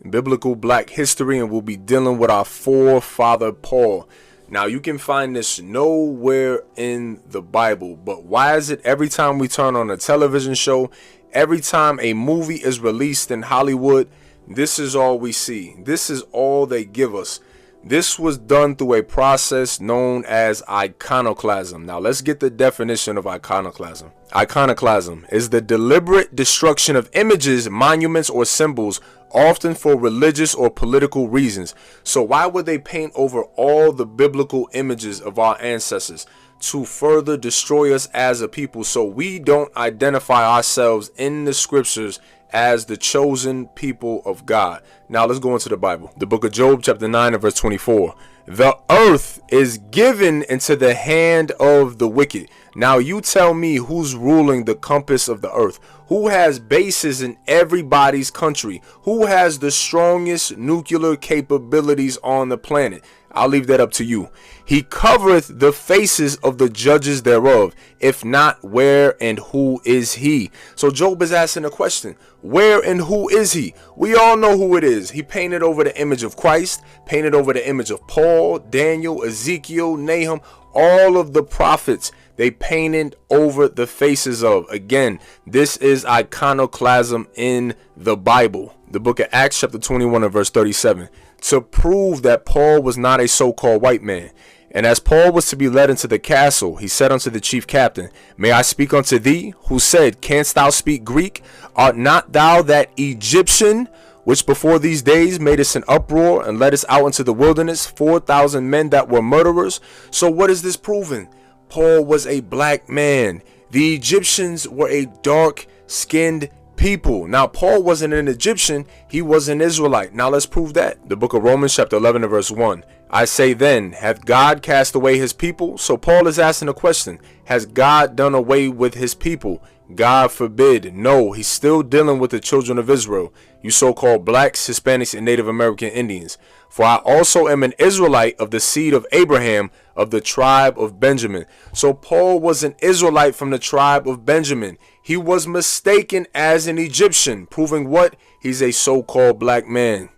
biblical black history, and we'll be dealing with our forefather Paul. Now, you can find this nowhere in the Bible, but why is it every time we turn on a television show, every time a movie is released in Hollywood, this is all we see? This is all they give us. This was done through a process known as iconoclasm. Now, let's get the definition of iconoclasm. Iconoclasm is the deliberate destruction of images, monuments, or symbols, often for religious or political reasons. So why would they paint over all the biblical images of our ancestors? To further destroy us as a people, so we don't identify ourselves in the scriptures as the chosen people of God. Now let's go into the Bible. The book of Job, chapter 9 and verse 24. The earth is given into the hand of the wicked. Now you tell me who's ruling the compass of the earth. Who has bases in everybody's country? Who has the strongest nuclear capabilities on the planet? I'll leave that up to you. He covereth the faces of the judges thereof. If not, where and who is he? So Job is asking a question. Where and who is he? We all know who it is. He painted over the image of Christ, painted over the image of Paul, Daniel, Ezekiel, Nahum, all of the prophets. They painted over the faces of. Again, this is iconoclasm in the Bible. The book of Acts, chapter 21 and verse 37. To prove that Paul was not a so-called white man. And as Paul was to be led into the castle, he said unto the chief captain, May I speak unto thee? Who said, Canst thou speak Greek? Art not thou that Egyptian, which before these days made us an uproar and led us out into the wilderness, 4,000 men that were murderers? So what is this proving? Paul was a black man. The Egyptians were a dark-skinned people. Now, Paul wasn't an Egyptian, he was an Israelite. Now let's prove that. The book of Romans, chapter 11 and verse 1. I say then, hath God cast away his people? So Paul is asking a question. Has God done away with his people? God forbid. No, he's still dealing with the children of Israel, you so-called blacks, Hispanics, and Native American Indians. For I also am an Israelite of the seed of Abraham, of the tribe of Benjamin. So Paul was an Israelite from the tribe of Benjamin. He was mistaken as an Egyptian, proving what? He's a so-called black man.